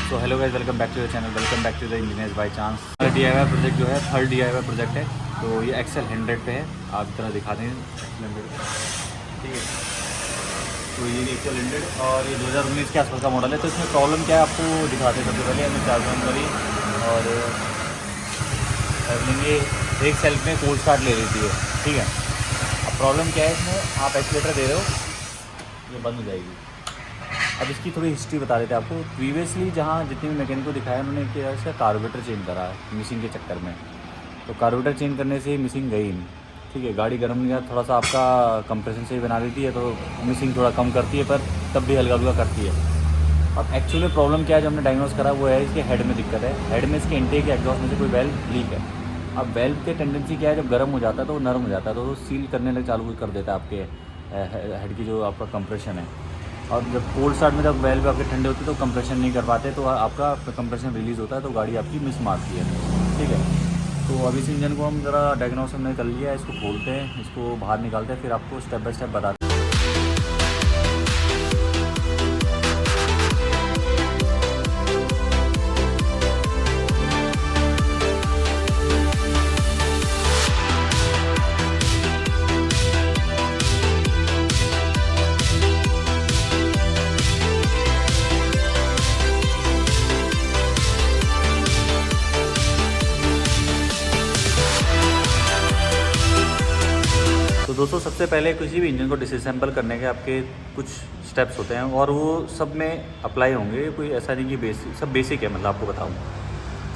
So hello guys, welcome back to the channel, welcome back to the engineers by chance. DIY project जो है third DIY project है। तो ये Excel 100 पे है, आप तरह दिखा दें एक्सेल 100 ठीक है। तो ये एक्सेल 100 और ये 2019 के आसपास का मॉडल है। तो इसमें प्रॉब्लम क्या है आपको दिखाते हैं। सबसे पहले हमने चार्ज करी और लेंगे एक सेल्फ में कोल्ड स्टार्ट ले लेती है, ठीक है। अब प्रॉब्लम क्या है, इसमें आप एक्सीलेटर दे रहे हो, ये बंद हो जाएगी। अब इसकी थोड़ी हिस्ट्री बता देते हैं आपको। प्रीवियसली जहाँ जितने भी मैकेनिक को दिखाया उन्होंने क्या इसका कार्बोरेटर चेंज करा है मिसिंग के चक्कर में। तो कार्बोरेटर चेंज करने से मिसिंग गई नहीं, ठीक है। गाड़ी गर्म नहीं, थोड़ा सा आपका कंप्रेशन से ही बना देती है, तो मिसिंग थोड़ा कम करती है, पर तब भी हल्का हल्का करती है। अब एक्चुअली प्रॉब्लम क्या है जो हमने डायग्नोस करा वो है इसके हेड में दिक्कत है। हेड में इसके इंटेक एग्जॉस्ट में से कोई वेल्व लीक है। अब वेल्व के टेंडेंसी क्या है, जब गर्म हो जाता है तो वो नरम हो जाता है, तो वो सील करने लग चालू कर देता है आपके हेड की जो आपका कंप्रेशन है। और जब कोल्ड स्टार्ट में जब वेल्व आपके ठंडे होते हैं तो कंप्रेशन नहीं कर पाते, तो आपका कंप्रेशन रिलीज़ होता है, तो गाड़ी आपकी मिस मारती है, ठीक है। तो अभी इस इंजन को हम ज़रा डायग्नोस हमने कर लिया है, इसको खोलते हैं, इसको बाहर निकालते हैं, फिर आपको स्टेप बाय स्टेप बताते हैं। तो दोस्तों, सबसे पहले किसी भी इंजन को डिसअसेंबल करने के आपके कुछ स्टेप्स होते हैं और वो सब में अप्लाई होंगे, कोई ऐसा नहीं कि बेसिक, सब बेसिक है। मतलब आपको बताऊँ,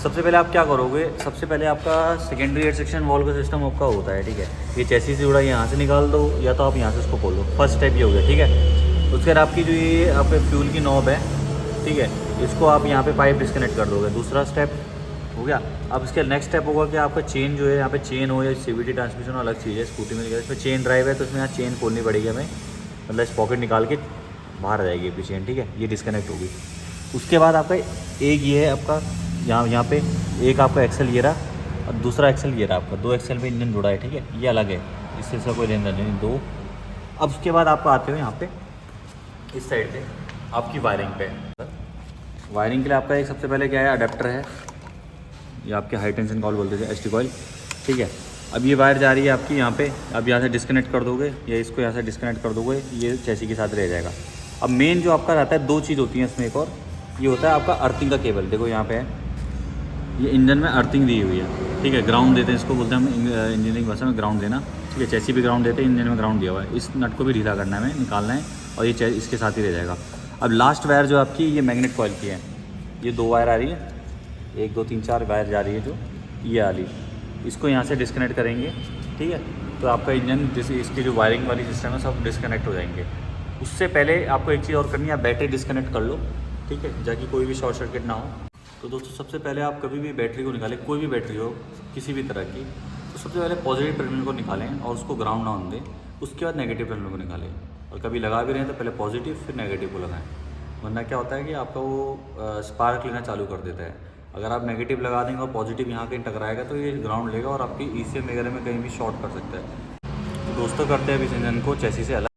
सबसे पहले आप क्या करोगे, सबसे पहले आपका सेकेंडरी एयर सेक्शन वॉल्व का सिस्टम आपका होता है, ठीक है। ये चैसी से जुड़ा है, यहाँ से निकाल दो या तो आप यहाँ से इसको खोल दो। फर्स्ट स्टेप ये हो गया, ठीक है। उसके बाद आपकी जो ये आपके फ्यूल की नॉब है, ठीक है, इसको आप यहाँ पे पाइप डिस्कनेक्ट कर दोगे। दूसरा स्टेप हो गया। अब इसके नेक्स्ट स्टेप होगा कि आपका चेन जो है, यहाँ पे चेन हो या CVT ट्रांसमिशन अलग चीज़ है। स्कूटी में इसमें चेन ड्राइव है, तो इसमें यहाँ चेन खोलनी पड़ेगी हमें, मतलब इस पॉकेट निकाल के बाहर आ जाएगी अपनी चेन, ठीक है। ये डिस्कनेक्ट होगी। उसके बाद आपका एक ये है आपका यहाँ पे एक आपका एक्सेल ये रहा और दूसरा एक्सेल ये रहा आपका। 2 एक्सेल में इंजन जुड़ा है, ठीक है। ये अलग है, इससे इसका कोई लेना देना नहीं, 2। अब उसके बाद आपको आते हो यहाँ पे इस साइड पे आपकी वायरिंग पे। वायरिंग के लिए आपका एक सबसे पहले क्या है, अडेप्टर है, ये आपके हाई टेंशन कॉइल बोलते थे, ST कॉइल, ठीक है। अब ये वायर जा रही है आपकी यहाँ पे, अब यहाँ से डिस्कनेक्ट कर दोगे या इसको यहाँ से डिस्कनेक्ट कर दोगे, ये चैसी के साथ रह जाएगा। अब मेन जो आपका रहता है, 2 चीज़ होती हैं इसमें। एक और ये होता है आपका अर्थिंग का केबल। देखो यहाँ पे है, ये इंजन में अर्थिंग दी हुई है, ठीक है। ग्राउंड देते हैं, इसको बोलते हैं हम इंजीनियरिंग भाषा में ग्राउंड देना, ठीक है। चैसी भी ग्राउंड देते हैं, इंजन में ग्राउंड दिया हुआ है। इस नट को भी ढीला करना है, हमें निकालना है, और ये इसके साथ ही रह जाएगा। अब लास्ट वायर जो आपकी ये मैग्नेट कॉइल की है, ये 2 वायर आ रही है, 1 2 3 4 वायर जा रही है जो ये वाली, इसको यहाँ से डिस्कनेक्ट करेंगे, ठीक है। तो आपका इंजन जैसे इसकी जो वायरिंग वाली सिस्टम है सब डिस्कनेक्ट हो जाएंगे। उससे पहले आपको एक चीज़ और करनी है, आप बैटरी डिस्कनेक्ट कर लो, ठीक है, ताकि कोई भी शॉर्ट सर्किट ना हो। तो दोस्तों, सबसे पहले आप कभी भी बैटरी को निकालें, कोई भी बैटरी हो किसी भी तरह की, तो सबसे पहले पॉजिटिव टर्मिनल को निकालें और उसको ग्राउंड ऑन दें। उसके बाद नेगेटिव टर्मिनल को निकालें, और कभी लगा भी रहे हैं तो पहले पॉजिटिव फिर नेगेटिव को लगाएं, वरना क्या होता है कि आपका वो स्पार्क लेना चालू कर देता है। अगर आप नेगेटिव लगा देंगे और पॉजिटिव यहाँ कहीं टकराएगा तो ये ग्राउंड लेगा और आपकी ECM वगैरह में कहीं भी शॉर्ट कर सकता है। तो दोस्तों, करते हैं इस इंजन को चैसी से अलग।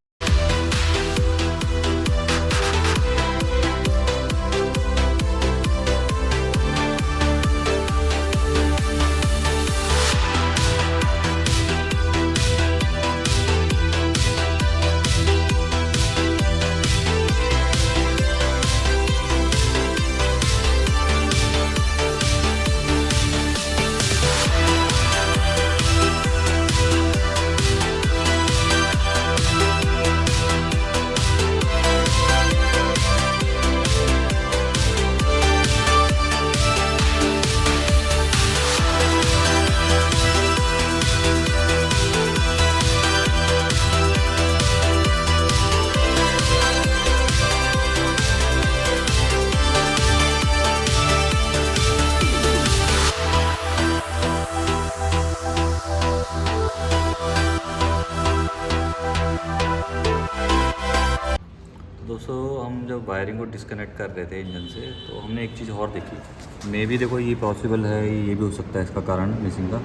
दोस्तों, हम जब वायरिंग को डिस्कनेक्ट कर रहे थे इंजन से, तो हमने एक चीज़ और देखी। मे भी देखो ये पॉसिबल है, ये भी हो सकता है इसका कारण मिसिंग का।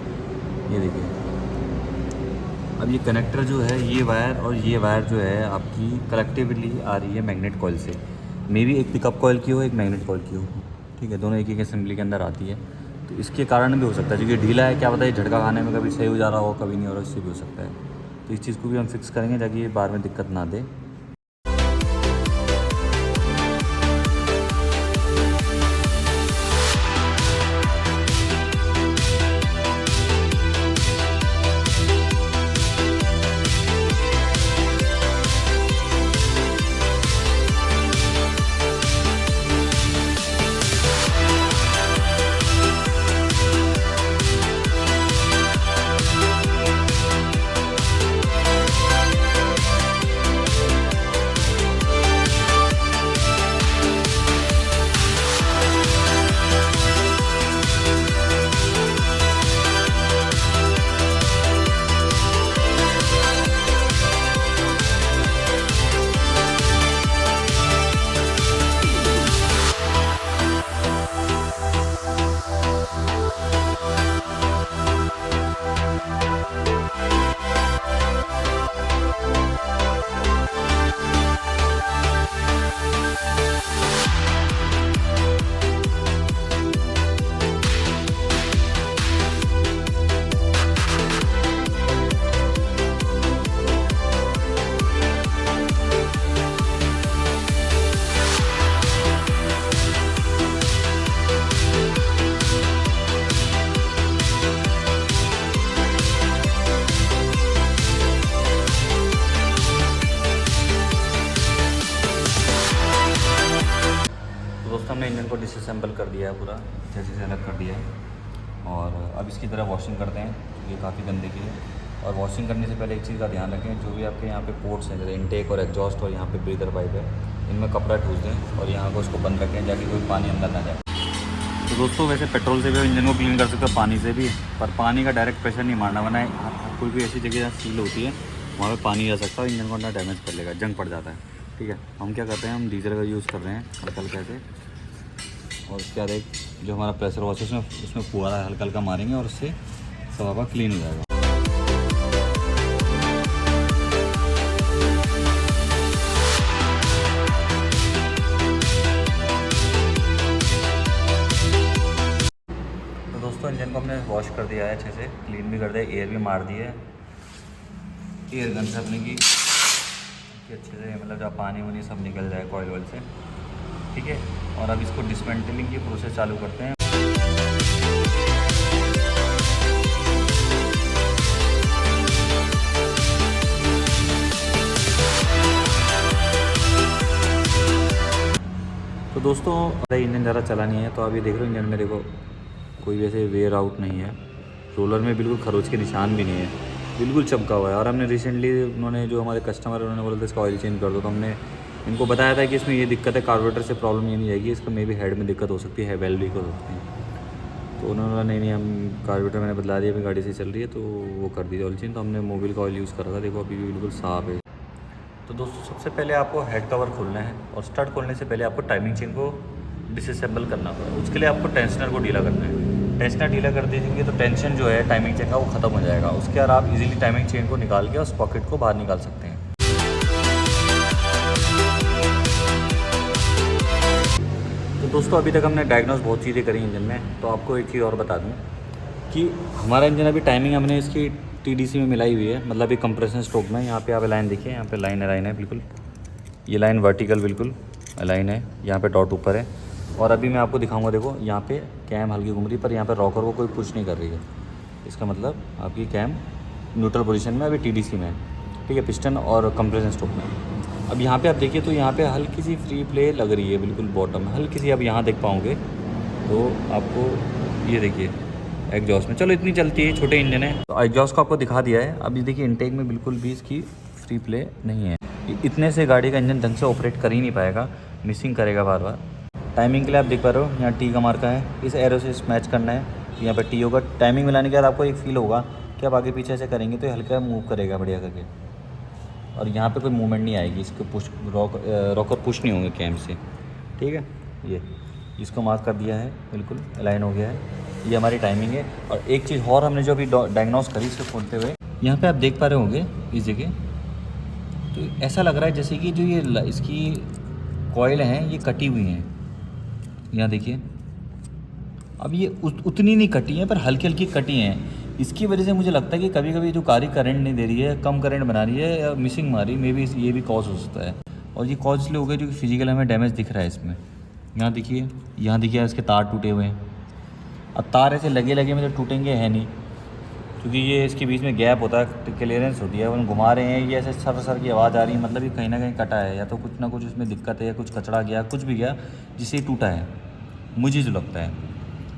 ये देखिए, अब ये कनेक्टर जो है, ये वायर और ये वायर जो है आपकी कलेक्टिवली आ रही है मैग्नेट कॉइल से। मे भी एक पिकअप कॉइल की हो, एक मैग्नेट कॉइल की हो, ठीक है, दोनों एक ही असेंबली के अंदर आती है। तो इसके कारण भी हो सकता है, क्योंकि ढीला है, क्या पता है झटका खाने में कभी सही हो जा रहा हो, कभी नहीं हो रहा, इससे भी हो सकता है। तो इस चीज़ को भी हम फिक्स करेंगे ताकि ये बार में दिक्कत ना दे। हमने इंजन को डिसअसेंबल कर दिया है पूरा, जैसे से अलग कर दिया है। और अब इसकी तरह वॉशिंग करते हैं, ये काफ़ी गंदगी है। और वॉशिंग करने से पहले एक चीज़ का ध्यान रखें, जो भी आपके यहाँ पे पोर्ट्स हैं, जैसे इनटेक और एग्जॉस्ट और यहाँ पे ब्रीदर पाइप है, इनमें कपड़ा ठूस दें और यहाँ को उसको बंद रखें ताकि कोई पानी अंदर ना जाए। तो दोस्तों वैसे पेट्रोल से भी इंजन को क्लीन कर सकते हो, पानी से भी, पर पानी का डायरेक्ट प्रेशर नहीं मारना, वरना कोई भी ऐसी जगह जहाँ सील होती है वहाँ पर पानी जा सकता है, इंजन को अंदर डैमेज कर लेगा, जंग पड़ जाता है। ठीक है, हम क्या करते हैं, हम डीजल का यूज़ कर रहे हैं हल्का हल्का से। और उसके बाद एक जो हमारा प्रेशर वॉश है उसमें फुहारा हल्का हल्का मारेंगे और उससे सब आपका क्लीन हो जाएगा। तो दोस्तों इंजन को हमने वॉश कर दिया है, अच्छे से क्लीन भी कर दिया, एयर भी मार दी है, एयर गन से अपने की अच्छे से, मतलब जब पानी वानी सब निकल जाए कॉइल वॉइल से। ठीक है, और अब इसको डिसमेंटलिंग की प्रोसेस चालू करते हैं। तो दोस्तों इंजन ज़रा चला नहीं है, तो अभी देख रहे हो इंजन में देखो कोई वैसे वेयर आउट नहीं है, रोलर में बिल्कुल खरोच के निशान भी नहीं है, बिल्कुल चमका हुआ है। और हमने रिसेंटली उन्होंने जो हमारे कस्टमर उन्होंने बोला था इसका ऑयल चेंज कर दो, तो हमने इनको बताया था कि इसमें ये दिक्कत है, कार्बोरेटर से प्रॉब्लम ये नहीं आएगी, इसका मे भी हेड में दिक्कत हो सकती है, वेल लीक हो सकती है। तो उन्होंने बोला नहीं हम कार्बोरेटर मैंने बदला दिया, अभी गाड़ी से चल रही है, तो वो कर दी ऑयल चेंज। तो हमने मोबिल का ऑयल यूज़ करा था, देखो अभी भी बिल्कुल साफ़ है। तो दोस्तों सबसे पहले आपको हेड कवर खोलना है, और स्टार्ट खोलने से पहले आपको टाइमिंग चेन को डिसअसेंबल करना पड़ेगा। उसके लिए आपको टेंशनर को ढीला करना है, टेंशनर ढीला कर दीजिएंगे तो टेंशन जो है टाइमिंग चेन का वो ख़त्म हो जाएगा। उसके बाद आप इजीली टाइमिंग चेन को निकाल के उस पॉकेट को बाहर निकाल सकते हैं। तो दोस्तों अभी तक हमने डायग्नोस बहुत चीज़ें करी इंजन में, तो आपको एक चीज़ और बता दूँ कि हमारा इंजन अभी टाइमिंग हमने इसकी TDC में मिलाई हुई है, मतलब ये कंप्रेशन स्ट्रोक में। यहाँ पे आप लाइन देखिए, यहाँ पे लाइन है बिल्कुल, ये लाइन वर्टिकल बिल्कुल लाइन है, यहाँ पे डॉट ऊपर है। और अभी मैं आपको दिखाऊंगा, देखो यहाँ पे कैम हल्की घूम रही है, पर यहाँ पे रॉकर को कोई पुश नहीं कर रही है, इसका मतलब आपकी कैम न्यूट्रल पोजीशन में अभी TDC में है। ठीक है, पिस्टन और कंप्रेशन स्ट्रोक में। अब यहाँ पे आप देखिए तो यहाँ पे हल्की सी फ्री प्ले लग रही है, बिल्कुल बॉटम में हल्की सी, आप यहाँ देख पाओगे तो आपको ये देखिए एग्जॉस्ट में, चलो इतनी चलती है, छोटे इंजन है तो एग्जॉस्ट को आपको दिखा दिया है। अभी देखिए इनटेक में बिल्कुल भी इसकी फ्री प्ले नहीं है, इतने से गाड़ी का इंजन ढंग से ऑपरेट कर ही नहीं पाएगा, मिसिंग करेगा बार बार। टाइमिंग के लिए आप देख पा रहे हो यहाँ T का मार्का है, इस एरो से मैच करना है, यहाँ पर T होगा। टाइमिंग मिलाने के बाद आपको एक फील होगा कि आप आगे पीछे से करेंगे तो हल्का मूव करेगा बढ़िया करके, और यहाँ पे कोई मूवमेंट नहीं आएगी, इसके पुश रॉकर पुश नहीं होंगे कैम से। ठीक है, ये इसको मार्क कर दिया है, बिल्कुल अलाइन हो गया है, ये हमारी टाइमिंग है। और एक चीज़ और हमने जो अभी डायग्नोस करी इसको खोलते हुए, यहाँ पे आप देख पा रहे होंगे इस जगह, तो ऐसा लग रहा है जैसे कि जो ये इसकी कॉइल हैं ये कटी हुई हैं। यहाँ देखिए अब ये उतनी नहीं कटी हैं पर हल्की हल्की कटी हैं। इसकी वजह से मुझे लगता है कि कभी कभी जो कारी करंट नहीं दे रही है, कम करंट बना रही है या मिसिंग मार रही है, मे बी ये भी कॉज हो सकता है। और ये कॉज इसलिए हो गया क्योंकि फिजिकल हमें डैमेज दिख रहा है इसमें। यहाँ देखिए इसके तार टूटे हुए हैं। अब तार ऐसे लगे लगे में तो टूटेंगे है नहीं, क्योंकि ये इसके बीच में गैप होता है, क्लियरेंस होती है। हम घुमा रहे हैं, ये ऐसे सर सर की आवाज़ आ रही है, मतलब ये कहीं ना कहीं कटा है, या तो कुछ ना कुछ इसमें दिक्कत है, या कुछ कचरा गया, कुछ भी गया जिससे ये टूटा है, मुझे जो लगता है।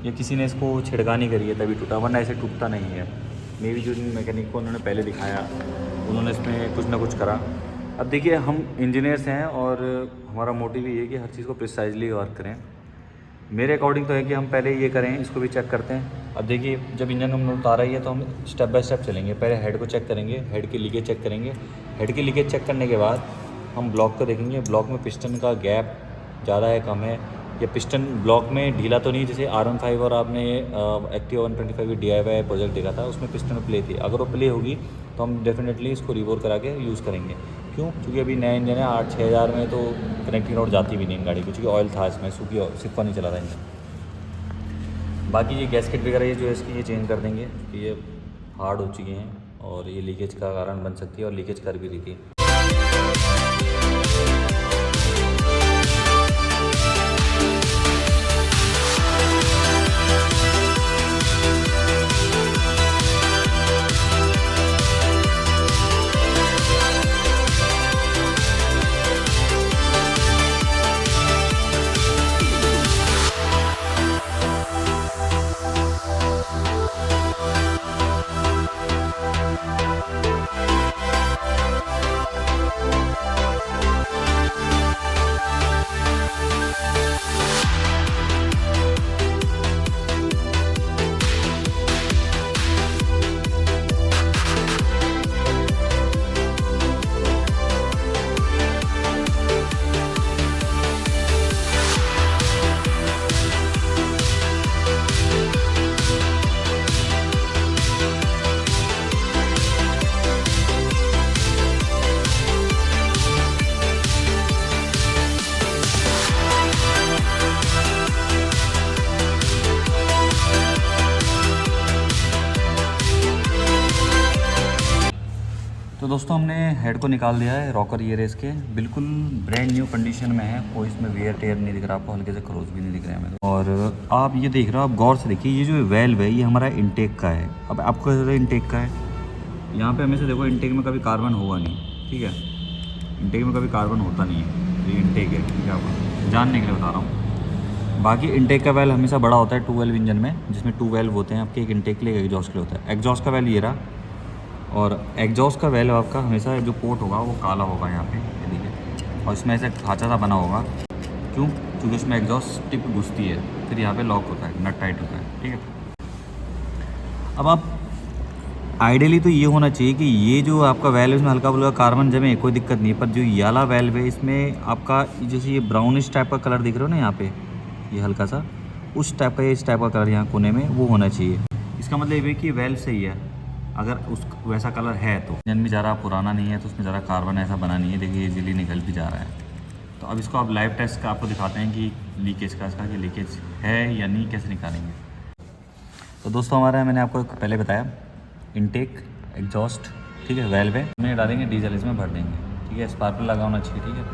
या किसी ने इसको छिड़कानी करी है तभी टूटा, वरना ऐसे टूटता नहीं है। मे बी जो मैकेनिक को उन्होंने पहले दिखाया, उन्होंने इसमें कुछ ना कुछ करा। अब देखिए हम इंजीनियर्स हैं और हमारा मोटिव ये है कि हर चीज़ को प्रिसाइजली वर्क करें। मेरे अकॉर्डिंग तो है कि हम पहले ये करें, इसको भी चेक करते हैं। अब देखिए जब इंजन हमने उतारा ही है तो हम स्टेप बाय स्टेप चलेंगे। पहले हेड को चेक करेंगे, हेड की लीकेज चेक करेंगे। हेड की लीकेज चेक करने के बाद हम ब्लॉक को देखेंगे, ब्लॉक में पिस्टन का गैप ज़्यादा है कम है, या पिस्टन ब्लॉक में ढीला तो नहीं, जैसे R15 और आपने एक्टिवा 125 की DIY प्रोजेक्ट देखा था, उसमें पिस्टन में प्ले थी। अगर वो प्ले होगी तो हम डेफिनेटली इसको रिवोर करा के यूज़ करेंगे। क्यों? क्योंकि अभी नया इंजन है, 8-6 हज़ार में तो कनेक्टिंग रोड जाती भी नहीं गाड़ी को, क्योंकि ऑयल था इसमें, सिक्का नहीं चला था इंजन। बाकी ये गैसकेट वगैरह ये जो है इसकी ये चेंज कर देंगे, क्योंकि ये हार्ड हो चुकी हैं और ये लीकेज का कारण बन सकती है, और लीकेज कर भी रही थी। तो दोस्तों हमने हेड को निकाल दिया है, रॉकर ये रेस के बिल्कुल ब्रांड न्यू कंडीशन में है, कोई इसमें वेयर टेयर नहीं दिख रहा आपको, हल्के से खरोच भी नहीं दिख रहा है हमें। और आप ये देख रहे हो, आप गौर से देखिए, ये जो वेल्व है ये हमारा इनटेक का है। अब आपको कैसे इनटेक का है, यहाँ पे हमेशा देखो इनटेक में कभी कार्बन होगा नहीं, ठीक है, इनटेक में कभी कार्बन होता नहीं है, ये इनटेक है, ठीक है, आपको जानने के लिए बता रहा हूँ। बाकी इनटेक का वेल्व हमेशा बड़ा होता है 2 वेल्व इंजन में, जिसमें 2 वेल्व होते हैं आपके, एक इनटेक के लिए एक एग्जॉस्ट के लिए होता है। एग्जॉस्ट का वेल्व ये रहा, और एग्जॉस्ट का वेल्व आपका हमेशा जो पोर्ट होगा वो काला होगा यहाँ पे, ये देखिए, और इसमें ऐसे खाँचा सा बना होगा। क्यों? क्योंकि इसमें एग्जॉस्ट टिप घुसती है, फिर यहाँ पे लॉक होता है, नट टाइट होता है, ठीक है। अब आप आइडियली तो ये होना चाहिए कि ये जो आपका वेल्व इसमें हल्का फुल्का कार्बन जमे, कोई दिक्कत नहीं है, पर जो ये वाला वेल्व है इसमें आपका जैसे ये ब्राउनिश टाइप का कलर दिख रहा हो ना यहाँ पे, ये हल्का सा उस टाइप का, इस टाइप का कलर यहाँ कोने में वो होना चाहिए। इसका मतलब ये है कि वेल्व सही है। अगर उस वैसा कलर है तो इंजन भी ज़्यादा पुराना नहीं है, तो उसमें ज़्यादा कार्बन ऐसा बना नहीं है, देखिए इजीली निकल भी जा रहा है। तो अब इसको आप लाइव टेस्ट का आपको दिखाते हैं कि लीकेज का, इसका कि लीकेज है या नहीं, कैसे निकालेंगे। तो दोस्तों हमारा मैंने आपको पहले बताया इनटेक, एग्जॉस्ट, ठीक है, वेल्व है, हमने डालेंगे डीजल, इसमें भर देंगे, ठीक है। स्पार्कल लगा होना चाहिए, ठीक है।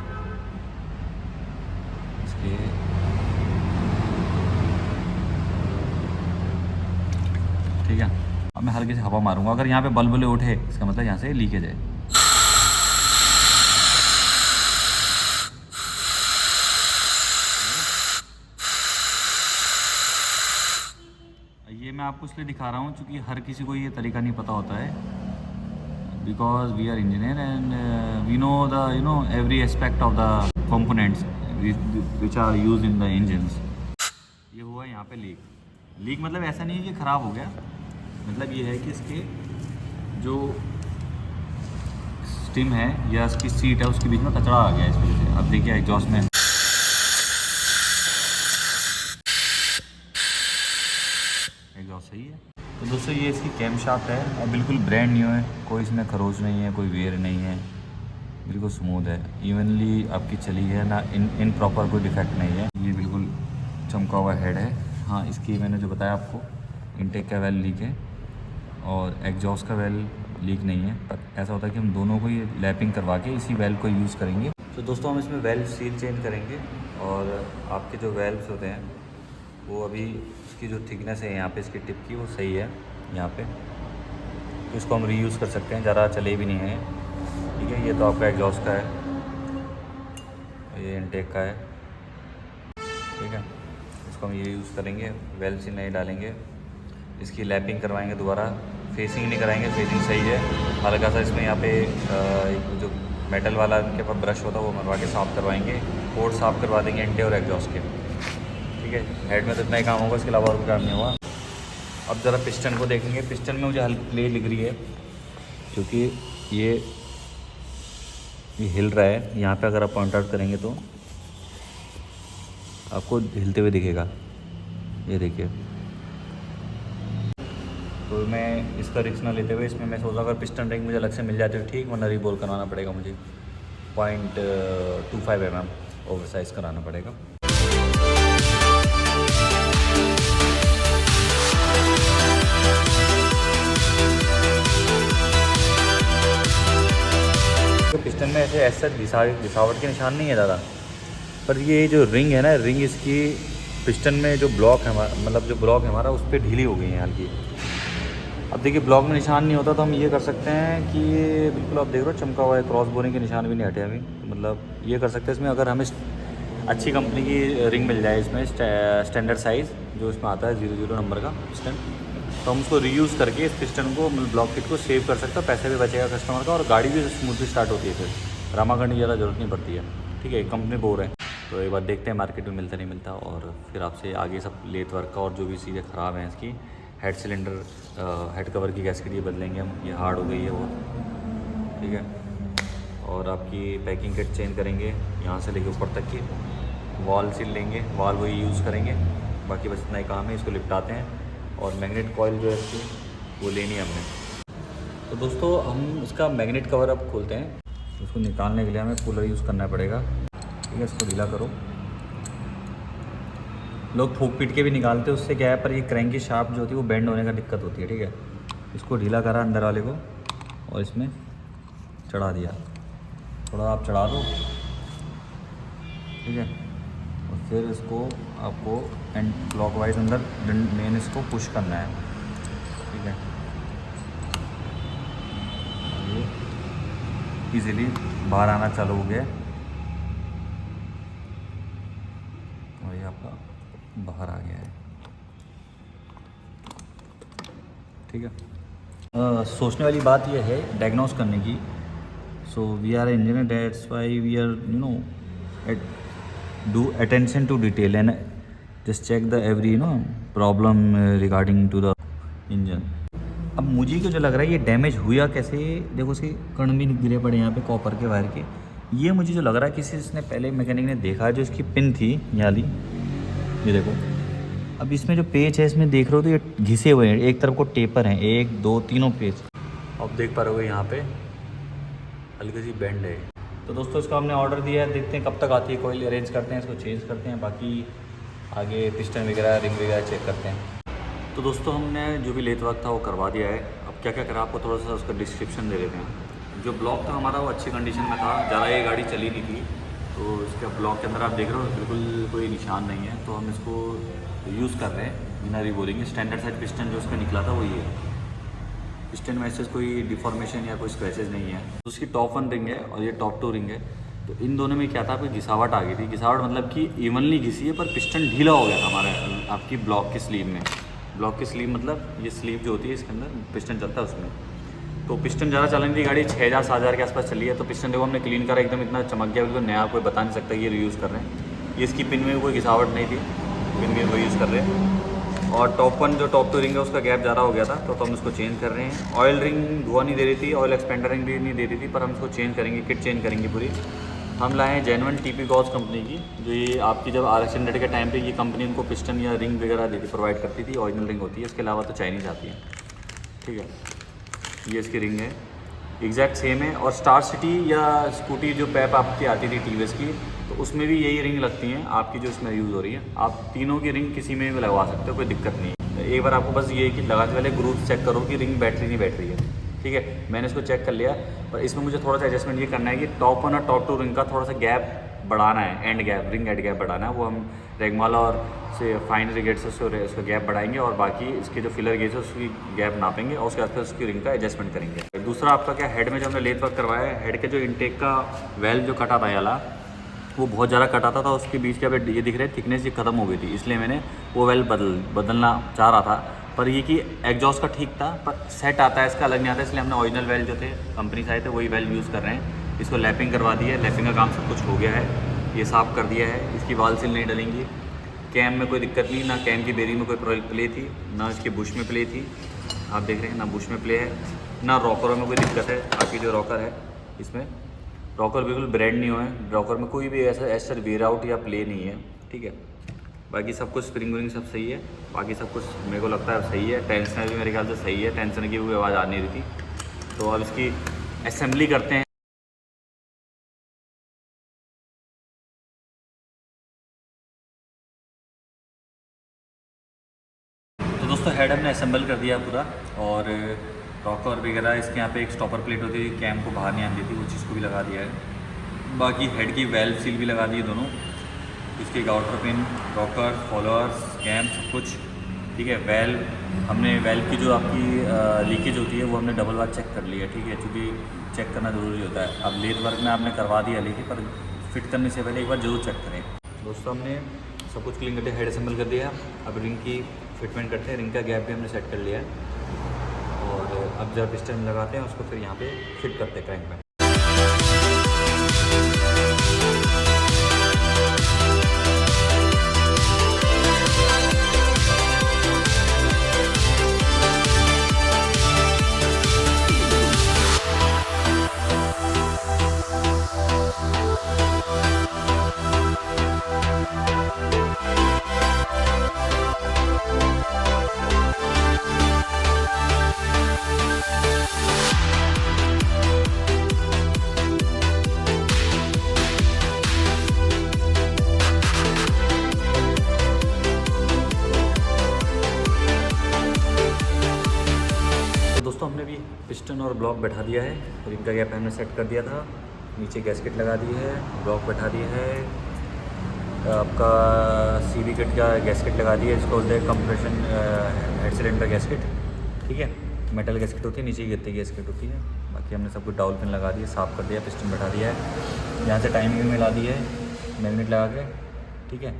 इसके ठीक है, अब मैं हल्के से हवा मारूंगा, अगर यहाँ पे बल्बले उठे इसका मतलब यहाँ से लीकेज है। ये मैं आपको इसलिए दिखा रहा हूँ क्योंकि हर किसी को ये तरीका नहीं पता होता है, because we are engineer and we know the every aspect of the components which are use in the engines. ये हुआ यहाँ पे लीक मतलब ऐसा नहीं है कि ख़राब हो गया, मतलब ये है कि इसके जो स्टिम है या इसकी सीट है उसके बीच में कचरा आ गया इस वजह से। अब देखिए एग्जॉस्ट में एग्जॉस्ट सही है। तो दोस्तों ये इसकी कैम शाफ्ट है और बिल्कुल ब्रांड न्यू है, कोई इसमें खरोच नहीं है, कोई वेयर नहीं है, बिल्कुल स्मूथ है, इवनली आपकी चली है ना, इन प्रॉपर कोई डिफेक्ट नहीं है। ये बिल्कुल चमका हुआ हेड है हाँ, इसकी मैंने जो बताया आपको, इनटेक का वेल लीक है और एग्जॉस्ट का वेल लीक नहीं है। पर ऐसा होता है कि हम दोनों को ही लैपिंग करवा के इसी वेल को यूज़ करेंगे। तो दोस्तों हम इसमें वेल्व सील चेंज करेंगे और आपके जो वेल्व्स होते हैं वो अभी इसकी जो थिकनेस है यहाँ पे इसकी टिप की वो सही है यहाँ पे, तो इसको हम रीयूज़ कर सकते हैं, ज़्यादा चले भी नहीं हैं। ठीक है, ये तो आपका एग्जॉस्ट का है, ये इनटेक का है। ठीक है, इसको हम ये यूज़ करेंगे, वेल्व सील नहीं डालेंगे, इसकी लैपिंग करवाएंगे दोबारा, फेसिंग नहीं कराएंगे, फेसिंग सही है। हल्का सा इसमें यहाँ पे जो मेटल वाला इनके पास ब्रश होता है वो मरवा के साफ़ करवाएंगे, पोर्ट साफ़ करवा देंगे इंटे और एग्जॉस्ट के। ठीक है, हेड में तो इतना ही काम होगा, इसके अलावा और काम नहीं होगा। अब ज़रा पिस्टन को देखेंगे। पिस्टन में मुझे हल्की प्ले दिख रही है क्योंकि ये हिल रहा है। यहाँ पे अगर आप पॉइंट आउट करेंगे तो आपको हिलते हुए दिखेगा, ये देखिए। तो मैं इसका रिस्क ना लेते हुए इसमें मैं सोचा अगर पिस्टन रिंग मुझे अलग से मिल जाती तो ठीक, वरना रीबोल करवाना पड़ेगा मुझे। 0.25 mm ओवर साइज़ कराना पड़ेगा। तो पिस्टन में ऐसे घिसावट के निशान नहीं है ज़्यादा, पर ये जो रिंग है ना, रिंग इसकी पिस्टन में जो ब्लॉक है हमारा, मतलब जो ब्लॉक है हमारा, उस पर ढीली हो गई है हल्की। अब देखिए ब्लॉक में निशान नहीं होता तो हम ये कर सकते हैं कि ये बिल्कुल आप देख रहे हो चमका हुआ है, क्रॉस बोरिंग के निशान भी नहीं हटे अभी। तो मतलब ये कर सकते हैं इसमें, अगर हमें अच्छी कंपनी की रिंग मिल जाए इसमें स्टैंडर्ड साइज़ जो इसमें आता है 00 नंबर का पिस्टन, तो हम उसको रीयूज़ करके इस पिस्टन को, मतलब ब्लॉक किट को सेव कर सकते हैं, पैसे भी बचेगा कस्टमर का और गाड़ी भी स्मूथली स्टार्ट होती है। फिर रामा करने की ज़्यादा ज़रूरत नहीं पड़ती है। ठीक है, कंपनी बोर है तो एक बार देखते हैं मार्केट में मिलता नहीं मिलता, और फिर आपसे आगे सब लेथ वर्क का और जो भी चीज़ें ख़राब हैं इसकी, हेड सिलेंडर, हेड कवर की गैस्केट ये बदलेंगे हम, ये हार्ड हो गई है बहुत। ठीक है, और आपकी पैकिंग किट चेंज करेंगे यहाँ से लेके ऊपर तक की, वॉल सील लेंगे, वॉल वही यूज़ करेंगे, बाकी बस इतना ही काम है। इसको लिपटाते हैं और मैग्नेट कॉइल जो है इसकी वो लेनी है हमने। तो दोस्तों हम इसका मैग्नेट कवर अब खोलते हैं। उसको निकालने के लिए हमें कूलर यूज़ करना पड़ेगा। ठीक है, इसको ढीला करो। लोग फूक पीट के भी निकालते हैं, उससे क्या है, पर ये क्रैंक की शाफ्ट जो होती है वो बेंड होने का दिक्कत होती है। ठीक है, इसको ढीला करा अंदर वाले को और इसमें चढ़ा दिया, थोड़ा आप चढ़ा दो। ठीक है, और फिर इसको आपको एंड क्लॉकवाइज अंदर मेन इसको पुश करना है। ठीक है, ये इजीली बाहर आना चालू हो गया और ये आपका बाहर आ गया है। ठीक है, सोचने वाली बात यह है डायग्नोस करने की। So we are engineer, that's why we are do attention to detail and just check the every problem regarding to the engine. अब मुझे को जो लग रहा है ये डैमेज हुआ कैसे, देखो उसके कण भी गिरे पड़े यहाँ पे कॉपर के वायर के। ये मुझे जो लग रहा है किसी इसने पहले मैकेनिक ने देखा, जो इसकी पिन थी ये वाली, ये देखो। अब इसमें जो पेच है इसमें देख रहे हो तो ये घिसे हुए हैं, एक तरफ को टेपर हैं, 1 2 तीनों पेच। अब देख पा रहे हो यहाँ पे हल्की सी बेंड है। तो दोस्तों इसका हमने ऑर्डर दिया है, देखते हैं कब तक आती है। कोई अरेंज करते हैं, इसको चेंज करते हैं, बाकी आगे पिस्टन वगैरह रिंग वगैरह चेक करते हैं। तो दोस्तों हमने जो भी लेथ वर्क था वो करवा दिया है। अब क्या क्या करा आपको थोड़ा सा उसका डिस्क्रिप्शन दे देते हैं। जो ब्लॉक था हमारा वो अच्छी कंडीशन में था, ज़्यादा ये गाड़ी चली नहीं थी। तो इसका ब्लॉक के अंदर आप देख रहे हो बिल्कुल कोई निशान नहीं है। तो हम इसको यूज़ कर रहे हैं बिना रीबोलिंग। स्टैंडर्ड साइज पिस्टन जो उसका निकला था वो ये है। पिस्टन में ऐसे कोई डिफॉर्मेशन या कोई स्क्रैचेज नहीं है। तो उसकी टॉप 1 रिंग है और ये टॉप 2 रिंग है। तो इन दोनों में क्या था, आपकी घिसावट आ गई थी। घिसावट मतलब कि इवनली घिसी है पर पिस्टन ढीला हो गया था हमारा आपकी ब्लॉक की स्लीव में। ब्लॉक की स्लीव मतलब ये स्लीव जो होती है इसके अंदर पिस्टन चलता है उसमें। तो पिस्टन ज़्यादा चलने की गाड़ी 6000-7000 के आसपास चली है। तो पिस्टन देखो हमने क्लीन करा, एकदम इतना चमक गया, बिल्कुल नया, कोई बता नहीं सकता ये रीयूज़ कर रहे हैं। ये इसकी पिन में कोई घिसावट नहीं थी, पिन में वो यूज़ कर रहे हैं। और टॉप 1 जो टॉप 2 रिंग है उसका गैप ज़्यादा हो गया था, तो हम इसको चेंज कर रहे हैं। ऑयल रिंग धुआं नहीं दे रही थी, ऑयल एक्सपेंडर रिंग भी नहीं दे रही थी, पर हम इसको चेंज करेंगे, किट चेंज करेंगे पूरी। हम लाए हैं जेन्युइन TP गॉस कंपनी की, जो ये आपकी जब RX 100 के टाइम पे ये कंपनी उनको पिस्टन या रिंग वगैरह देती, प्रोवाइड करती थी। ओरिजिनल रिंग होती है, इसके अलावा तो चाइनीज़ आती है। ठीक है, ये इसकी रिंग है, एग्जैक्ट सेम है। और स्टार सिटी या स्कूटी जो पैप आपकी आती थी TVS की, तो उसमें भी यही रिंग लगती हैं आपकी जो इसमें यूज़ हो रही है। आप तीनों की रिंग किसी में भी लगवा सकते हो, कोई दिक्कत नहीं है। एक बार आपको बस ये है कि लगाते पहले ग्रुप चेक करो कि रिंग बैटरी नहीं बैठ रही है, ठीक है। मैंने इसको चेक कर लिया, और इसमें मुझे थोड़ा सा एडजस्टमेंट ये करना है कि टॉप वन और टॉप टू रिंग का थोड़ा सा गैप बढ़ाना है, and gap, ring and gap बढ़ाना है। वो हम रेगमाला और से फाइन रिगेट से उसका गैप बढ़ाएंगे, और बाकी इसके जो फिलर गेज है उसकी गैप नापेंगे, और उसके बाद फिर उसकी रिंग का एडजस्टमेंट करेंगे। दूसरा आपका क्या, हेड में जो हमने लेथ वर्क करवाया है, हेड के जो इनटेक का वेल्व जो कटा था याला, वो बहुत ज़्यादा कटाता था, उसके बीच के ये दिख रहे थिकनेस ये ख़त्म हो गई थी, इसलिए मैंने वो वेल्व बदलना चाह रहा था। पर ये कि एग्जॉस्ट का ठीक था, पर सेट आता है इसका अलग नहीं आता, इसलिए हमने ओरिजिनल वेल्व जो थे कंपनी से आए थे वही वेल्व यूज़ कर रहे हैं। इसको लैपिंग करवा दी है, लैपिंग का काम सब कुछ हो गया है, ये साफ़ कर दिया है। इसकी वाल सील नहीं डलेंगी, कैम में कोई दिक्कत नहीं, ना कैम की बेरिंग में कोई प्ले थी, ना इसकी बुश में प्ले थी, आप देख रहे हैं, ना बुश में प्ले है, ना रॉकरों में कोई दिक्कत है। आपकी जो रॉकर है इसमें रॉकर बिल्कुल ब्रेड नहीं हुए हैं, रॉकर में कोई भी ऐसा वेयर आउट या प्ले नहीं है, ठीक है। बाकी सब कुछ स्प्रिंग विंग सब सही है, बाकी सब कुछ मेरे को लगता है सही है। टेंशनर भी मेरे ख्याल से सही है, टेंशनर की कोई आवाज़ आ नहीं रही थी। तो अब इसकी असेंबली करते हैं। तो दोस्तों हेड हमने असेंबल कर दिया पूरा, और रॉकर वगैरह इसके यहाँ पे एक स्टॉपर प्लेट होती थी, कैम को बाहर नहीं आती थी, वो चीज़ को भी लगा दिया है। बाकी हेड की वेल्व सील भी लगा दी है दोनों, इसके outer pin, rocker, followers, cam सब कुछ, ठीक है। वेल्व हमने वेल्व की जो आपकी लीकेज होती है वो हमने डबल बार चेक कर लिया, ठीक है, क्योंकि चेक करना ज़रूरी होता है। अब लेथ वर्क में आपने करवा दिया, लेकिन पर फिट करने से पहले एक बार ज़रूर चेक करें। दोस्तों हमने सब कुछ क्लीन करके हेड असेंबल कर दिया। अब रिंग की फिटमेंट करते हैं, रिंग का गैप भी हमने सेट कर लिया है, और अब जब पिस्टन लगाते हैं उसको फिर यहाँ पे फिट करते हैं क्रैंक में। दोस्तों हमने भी पिस्टन और ब्लॉक बैठा दिया है, रिंग का गैप हमने सेट कर दिया था, नीचे गैस्केट लगा दी है, ब्लॉक बैठा दिया है, आपका सीवी किट का गैस्केट लगा दिया है, इसको बोलते हैं कंप्रेशन हेड सिलेंडर गैस्केट, ठीक है। मेटल गैस्केट होती है, नीचे गिरती गैस्केट होती है। बाकी हमने सब कुछ डाउल पिन लगा दिया, साफ़ कर दिया, पिस्टन बैठा दिया है, यहाँ से टाइमिंग भी मिला दी है मैग्नेट लगा के, ठीक है,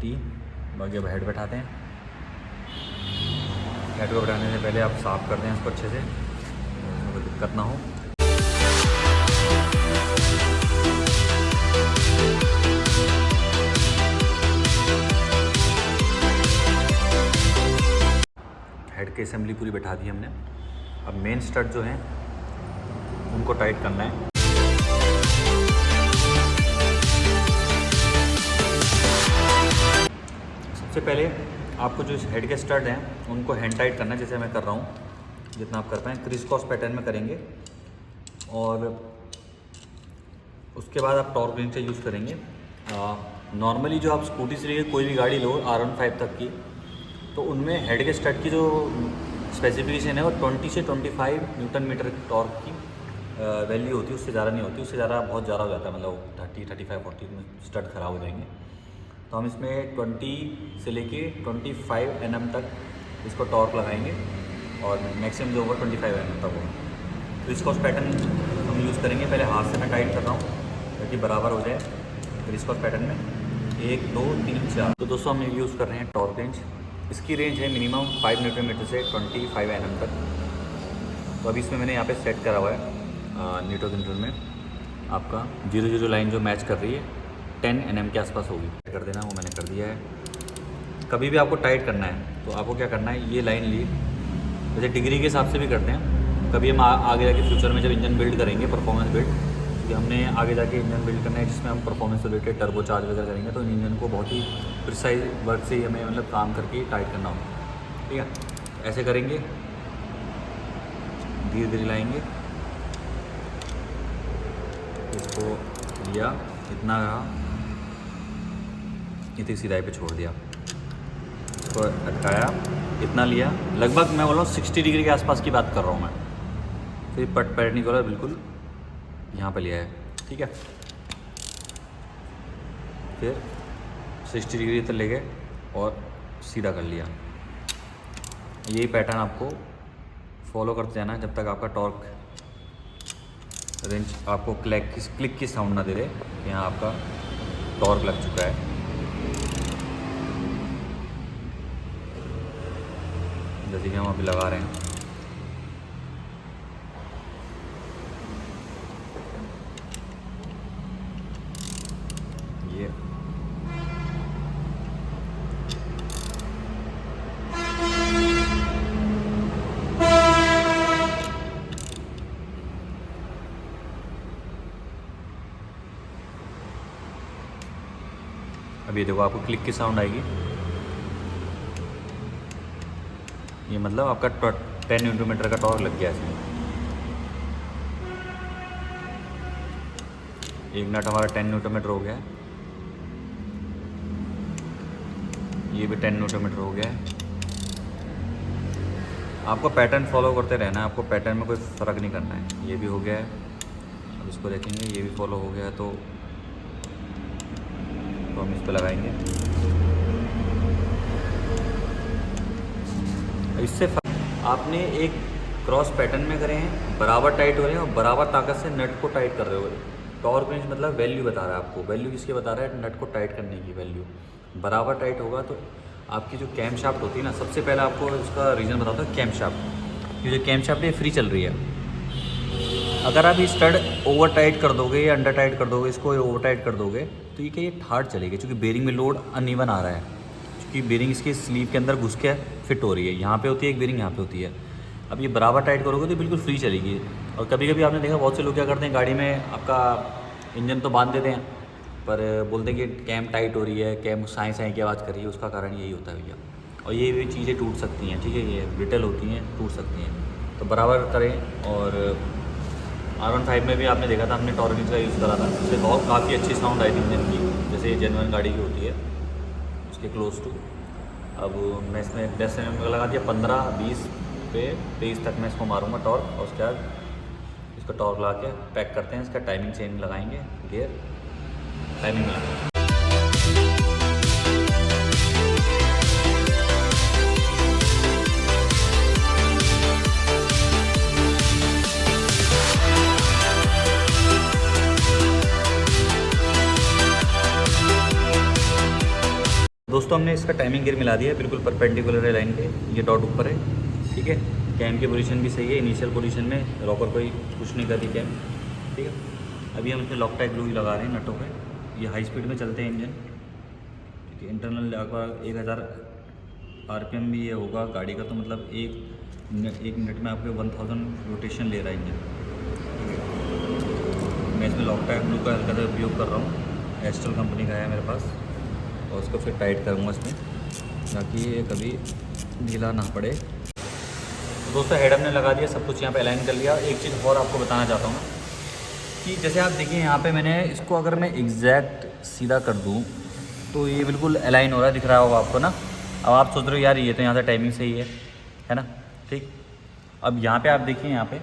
टी। बाकी अब हेड बैठाते हैं, हेड को बैठाने से पहले आप साफ़ कर दें इसको अच्छे से, कोई दिक्कत ना हो। हेड की असेंबली पूरी बैठा दी हमने। अब मेन स्टड जो हैं उनको टाइट करना है। सबसे पहले आपको जो हेड के स्टड हैं उनको हैंड टाइट करना है, जैसे मैं कर रहा हूँ, जितना आप कर पाएँ क्रिस क्रॉस पैटर्न में करेंगे, और उसके बाद आप टॉर्क रिंग से यूज़ करेंगे। नॉर्मली जो आप स्कूटी से लेकर कोई भी गाड़ी लो R15 तक की, तो उनमें हेड के स्टड की जो स्पेसिफिकेशन है वो 20 से 25 न्यूटन मीटर टॉर्क की वैल्यू होती है, उससे ज़्यादा नहीं होती, उससे ज़्यादा बहुत ज़्यादा हो जाता है, मतलब 30, 35, 40 में स्टड ख़राब हो जाएंगे। तो हम इसमें 20 से लेके 25 Nm तक इसको टॉर्क लगाएंगे, और मैक्सिमम जो होगा 25 Nm तक होगा। क्रिस क्रॉस पैटर्न हम यूज़ करेंगे। पहले हाथ से मैं टाइट कर रहा हूँ ताकि बराबर हो जाए क्रिस क्रॉस पैटर्न में, 1, 2, 3, 4। तो दोस्तों हम यूज़ कर रहे हैं टॉर्क रेंज, इसकी रेंज है मिनिमम 5 न्यूटन मीटर से 25 Nm तक। तो अभी इसमें मैंने यहाँ पे सेट करा हुआ है न्यूटन मीटर में, आपका 0-0 लाइन जो मैच कर रही है 10 Nm के आसपास होगी, कर देना, वो मैंने कर दिया है। कभी भी आपको टाइट करना है तो आपको क्या करना है, ये लाइन ली, वैसे डिग्री के हिसाब से भी करते हैं, कभी हम आगे जाके फ्यूचर में जब इंजन बिल्ड करेंगे, परफॉर्मेंस बिल्ड, कि हमने आगे जाके इंजन बिल्ड करना है जिसमें हम परफॉर्मेंस रिलेटेड टर्बो चार्ज वगैरह करेंगे, तो इंजन को बहुत ही प्रिसाइज वर्क से ही हमें मतलब काम करके टाइट करना होगा, ठीक है। ऐसे करेंगे, धीरे धीरे लाएंगे, इसको लिया, इतना रहा, इतनी सीधाई पे छोड़ दिया, इसको अटकाया, इतना लिया, लगभग मैं बोल रहा हूँ 60 डिग्री के आसपास की बात कर रहा हूँ मैं। फिर परपेंडिकुलर बिल्कुल यहाँ पे लिया है, ठीक है। फिर 60 डिग्री तक ले गए और सीधा कर लिया। यही पैटर्न आपको फॉलो करते जाना है जब तक आपका टॉर्क रेंज आपको क्लिक की साउंड ना दे दे। यहाँ आपका टॉर्क लग चुका है। जैसे कि हम अभी लगा रहे हैं, ये अभी देखो आपको क्लिक की साउंड आएगी। ये मतलब आपका 10 न्यूटन मीटर का टॉर्क लग गया इसमें। एक नट हमारा 10 न्यूटन मीटर हो गया है, ये भी 10 न्यूटन मीटर हो गया है। आपको पैटर्न फॉलो करते रहना है, आपको पैटर्न में कोई फ़र्क नहीं करना है। ये भी हो गया है, अब इसको देखेंगे, ये भी फॉलो हो गया है, तो हम इस पर लगाएंगे। इससे आपने एक क्रॉस पैटर्न में करे हैं, बराबर टाइट हो रहे हैं और बराबर ताकत से नट को टाइट कर रहे हो। टॉर्क रेंज मतलब वैल्यू बता रहा है आपको, वैल्यू किसके बता रहा है, नट को टाइट करने की वैल्यू। बराबर टाइट होगा तो आपकी जो कैम शाफ्ट होती है ना, सबसे पहले आपको इसका रीज़न बताता हूँ। कैम शाफ्ट, ये जो कैम शाफ्ट है फ्री चल रही है। अगर आप ये स्टड ओवर टाइट कर दोगे या अंडर टाइट कर दोगे, इसको ओवर टाइट कर दोगे, तो ये क्या, ये हार्ड चलेगी, क्योंकि बेरिंग में लोड अनइवन आ रहा है, क्योंकि बेरिंग इसके स्लीव के अंदर घुस के फिट हो रही है। यहाँ पे होती है एक बेरिंग, यहाँ पे होती है। अब ये बराबर टाइट करोगे तो बिल्कुल फ्री चलेगी। और कभी कभी आपने देखा बहुत से लोग क्या करते हैं, गाड़ी में आपका इंजन तो बांध देते हैं, पर बोलते हैं कि कैम टाइट हो रही है, कैम साई साई की आवाज़ कर रही है। उसका कारण यही होता है भैया। और ये भी चीज़ें टूट सकती हैं, ठीक है, ये ब्रिटल होती हैं, टूट सकती हैं, तो बराबर करें। और R15 में भी आपने देखा था, हमने टॉर्क का यूज़ करा था, उससे बहुत काफ़ी अच्छी साउंड आई थी इंजन की, जैसे जेन्युइन गाड़ी की होती है उसके क्लोज टू। अब मैं इसमें 10 mm का लगा दिया, 15, 20 पे 23 तक मैं इसको मारूंगा टॉर्क, और उसके बाद इसको टॉर्क लगा के पैक करते हैं। इसका टाइमिंग चेन लगाएंगे, गियर टाइमिंग लगाएंगे। दोस्तों हमने इसका टाइमिंग गियर मिला दिया है, बिल्कुल परपेंडिकुलर है लाइन के, ये डॉट ऊपर है, ठीक है। कैम की पोजीशन भी सही है, इनिशियल पोजीशन में रॉकर कोई कुछ नहीं करती कैम, ठीक है। अभी हम इसमें लॉकटाइट ग्लू लगा रहे हैं नटों पे। ये हाई स्पीड में चलते हैं इंजन, ठीक है। इंटरनल लगभग 1000 RPM भी ये होगा गाड़ी का, तो मतलब एक मिनट में आपके 1000 रोटेशन ले रहा है इंजन, ठीक है। मैं इसमें लॉकटाइट ग्लू का हल्का सा उपयोग कर रहा हूँ, एस्ट्रल कंपनी का है मेरे पास, और उसको फिर टाइट करूँगा इसमें, ताकि ये कभी ढीला ना पड़े। तो दोस्तों हेड हमने लगा दिया, सब कुछ यहाँ पे अलाइन कर लिया। एक चीज़ और आपको बताना चाहता हूँ कि जैसे आप देखिए यहाँ पे मैंने इसको अगर मैं एग्जैक्ट सीधा कर दूँ तो ये बिल्कुल अलाइन हो रहा है, दिख रहा होगा आपको ना। अब आप सोच रहे हो यार ये तो यहाँ से टाइमिंग सही है ना, ठीक। अब यहाँ पर आप देखिए, यहाँ पर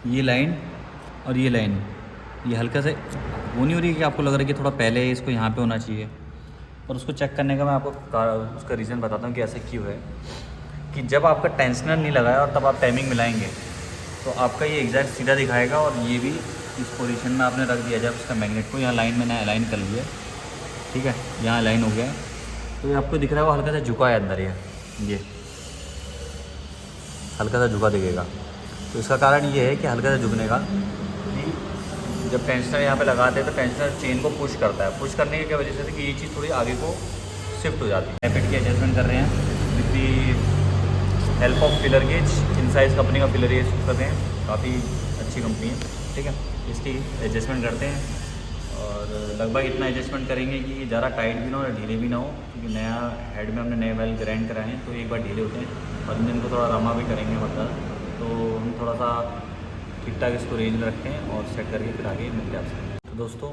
ये लाइन और ये लाइन, ये हल्का से वो नहीं हो रही है कि आपको लग रहा है कि थोड़ा पहले इसको यहाँ पे होना चाहिए। और उसको चेक करने का मैं आपको उसका रीज़न बताता हूँ कि ऐसा क्यों है। कि जब आपका टेंशनर नहीं लगाया और तब आप टाइमिंग मिलाएंगे तो आपका ये एग्जैक्ट सीधा दिखाएगा, और ये भी इस पोजीशन में आपने रख दिया जब इसका मैग्नेट को, यहाँ लाइन मैंने अलाइन कर लिया, ठीक है, यहाँ अलाइन हो गया है, तो ये आपको दिख रहा है वो हल्का सा झुका है अंदर, ये हल्का सा झुका दिखेगा। तो इसका कारण ये है कि हल्का सा झुकने का, जब टेंशनर यहाँ पे लगाते हैं तो टेंशनर चेन को पुश करता है। पुश करने की क्या वजह से है कि ये चीज़ थोड़ी आगे को शिफ्ट हो जाती है। फिट की एडजस्टमेंट कर रहे हैं with the help of filler gauge, incise company का फिलर गेज करते हैं, काफ़ी अच्छी कंपनी है, ठीक है। इसकी एडजस्टमेंट करते हैं और लगभग इतना एडजस्टमेंट करेंगे कि ज़्यादा टाइट भी ना हो, ढीले भी ना हो, क्योंकि नया हेड में हमने नए वायल ग्राइंड कराए हैं, तो एक बार ढीले होते हैं और इंजन को थोड़ा रमा भी करेंगे, मतलब तो हम थोड़ा सा ठीक ठाक इसको रेंज में रखते हैं और सेट करके फिर आगे मिलते हैं आपसे। तो दोस्तों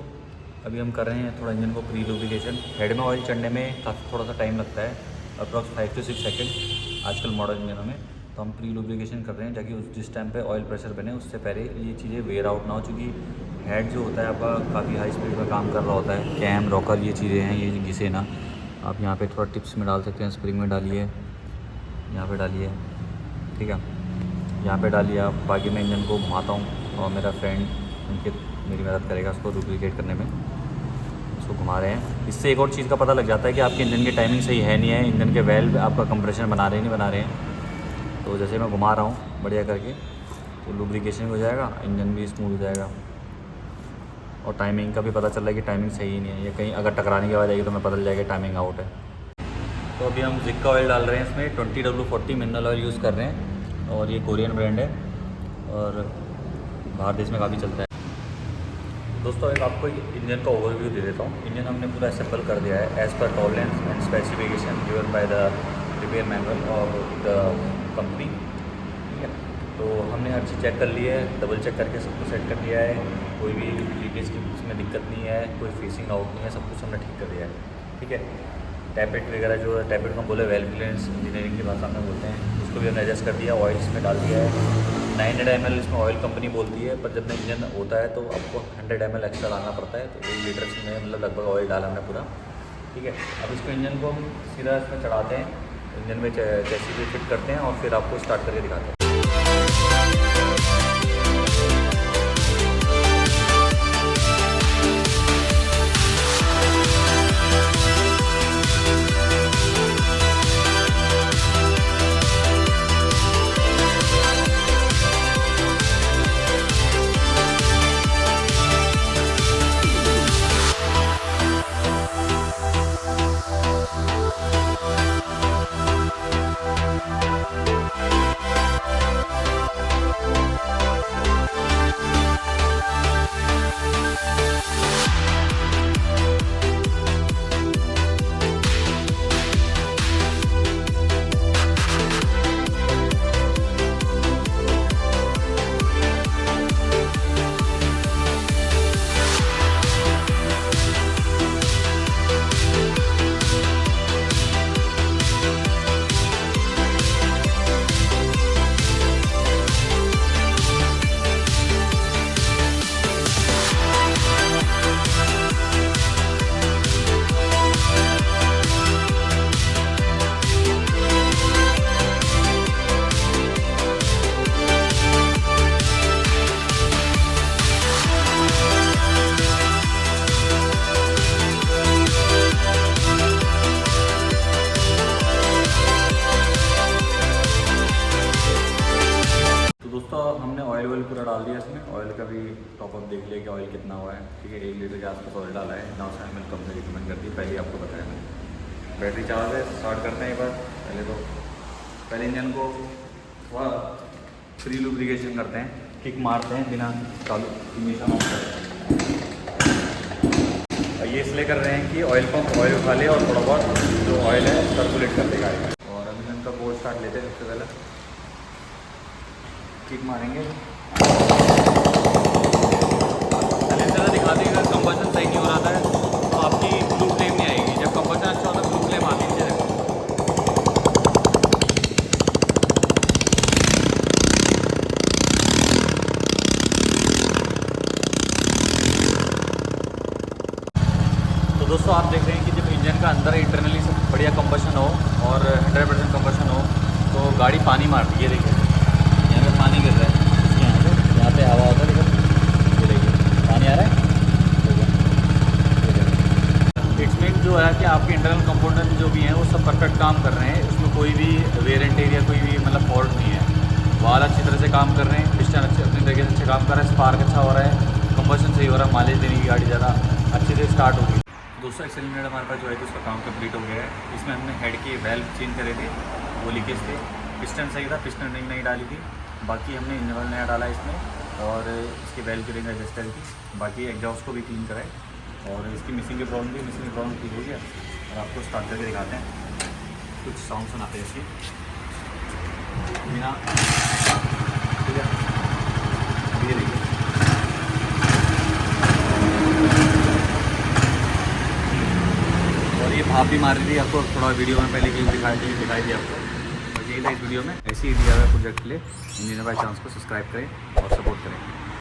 अभी हम कर रहे हैं थोड़ा इंजन को प्री लुब्रिकेशन। हेड में ऑयल चढ़ने में काफ़ी थोड़ा सा टाइम लगता है, अप्रॉक्स 5 से 6 सेकंड आजकल मॉडल इंजनों में। तो हम प्री लुब्रिकेशन कर रहे हैं ताकि जिस टाइम पे ऑयल प्रेशर बने उससे पहले ये चीज़ें वेयर आउट ना हो, चूँकि हेड जो होता है आपका काफ़ी हाई स्पीड में काम कर रहा होता है। कैम रॉकर ये चीज़ें हैं, ये घिसे ना। आप यहाँ पे थोड़ा टिप्स में डाल सकते हैं, स्प्रिंग में डालिए, यहाँ पे डालिए, ठीक है, यहाँ पे डालिए आप। बाकी मैं इंजन को घुमाता हूँ और मेरा फ्रेंड मेरी मदद करेगा उसको लुब्रिकेट करने में। इसको घुमा रहे हैं। इससे एक और चीज़ का पता लग जाता है कि आपके इंजन की टाइमिंग सही है नहीं है, इंजन के वेल्व आपका कंप्रेशन बना रहे हैं नहीं बना रहे हैं। तो जैसे मैं घुमा रहा हूँ बढ़िया करके तो लुब्रिकेशन हो जाएगा, इंजन भी स्मूथ हो जाएगा। और टाइमिंग का भी पता चल रहा है कि टाइमिंग सही ही नहीं है, ये कहीं अगर टकराने की आवाज़ आएगी तो मैं पता चल जाएगा टाइमिंग आउट है। तो अभी हम जिक का ऑयल डाल रहे हैं इसमें, 20W40 मिनरल ऑयल यूज़ कर रहे हैं और ये कोरियन ब्रांड है और बाहर देश में काफ़ी चलता है। दोस्तों एक आपको इंजन का ओवरव्यू दे देता हूँ। इंजन हमने पूरा असेंबल कर दिया है as per tolerance and specification given by the repair manual of the company, ठीक है। तो हमने हर चीज़ चेक कर ली है, डबल चेक करके सब कुछ सेट कर दिया है। कोई भी लीकेज की इसमें दिक्कत नहीं है, कोई फेसिंग आउट नहीं है, सब कुछ हमने ठीक कर दिया है, ठीक है। टैपेट वगैरह जो है, टैपेट को हम बोले वेल क्लियरेंस इंजीनियरिंग की भाषा में बोलते हैं, उसको भी हमने एडजस्ट कर दिया। ऑयल इसमें डाल दिया है 900 ml इसमें ऑयल कंपनी बोलती है, पर जब इंजन होता है तो आपको 100 ml एक्स्ट्रा डालना पड़ता है। तो 1 लीटर में मतलब लगभग ऑयल डाला हमने पूरा, ठीक है। अब इसको इंजन को हम सीधा इसमें चढ़ाते हैं, इंजन में चैसी भी फिट करते हैं और फिर आपको स्टार्ट करके दिखाते हैं। हमने ऑयल पूरा डाल दिया इसमें। ऑयल का भी टॉपअप देख लिया कि ऑयल कितना हुआ है, ठीक है। 1 लीटर के आसपास ऑयल डाला है, 900 ml कंपनी रिकमेंड करती है, पहले ही आपको बताया मैंने। बैटरी चार्ज है, स्टार्ट करते हैं एक बार। पहले इंजन को थोड़ा प्री लुब्रिकेशन करते हैं, किक मारते हैं बिना चालू इग्निशन ऑफ करते हैं। ये इसलिए कर रहे हैं कि ऑयल पंप ऑयल उठा ले और थोड़ा बहुत जो ऑयल है सर्कुलेट कर देगा। और अभी इंजन का बोर्ड स्टार्ट लेते हैं। सबसे पहले किक मारेंगे, सिलेंडर दिखाते हैं। अगर कंबशन सही नहीं हो रहा था तो आपकी ब्लू फ्लेम नहीं आएगी। जब कंबशन अच्छा होता है ब्लू फ्लेम आती है। तो दोस्तों आप देख रहे हैं कि जब इंजन का अंदर इंटरनली सब बढ़िया कंबशन हो और 100% कंबशन हो तो गाड़ी पानी मारती है। देखिए यहाँ पे पानी गिर रहा है, यहाँ पे हवा होता है, देखो ये देखिए पानी आ रहा है। इट्स मीन जो है कि आपके इंटरनल कंपोनेंट जो भी हैं वो सब परफेक्ट काम कर रहे हैं, उसमें कोई भी वेरिएंट एरिया कोई भी मतलब फॉल्ट नहीं है। वाल अच्छी तरह से काम कर रहे हैं, पिस्टन अच्छे अपनी तरीके से अच्छे काम कर रहा है, स्पार्क अच्छा हो रहा है, कंबशन सही हो रहा है, माइलेज देने की गाड़ी ज़्यादा अच्छे से स्टार्ट होगी। दूसरा सिलेंडर हमारे पास जो है तो उसका काम कंप्लीट हो गया है। इसमें हमने हेड के वेल्व चेंज करे थे, वो लीकेज थे। पिस्टन सही था, पिस्टन रिंग नहीं डाली थी। बाकी हमने इंजन ऑयल नया डाला इसमें और इसके वेल्व की रिंग एडजस्टर की। बाकी एग्जॉस्ट को भी क्लीन कराए और इसकी मिसिंग की प्रॉब्लम थी, मिसिंग की प्रॉब्लम ठीक हो गया। और आपको स्टार्ट करके दिखाते हैं, कुछ साउंड सुनाते हैं इसकी बिना, ठीक है। ये देखिए ये भाप भी मार रही थी आपको, थोड़ा वीडियो में पहले क्लिप दिखाई दी आपको। और यही था इस वीडियो में। ऐसे ही DIY प्रोजेक्ट के लिए इंजीनियर बाय चांस को सब्सक्राइब करें और सपोर्ट करें।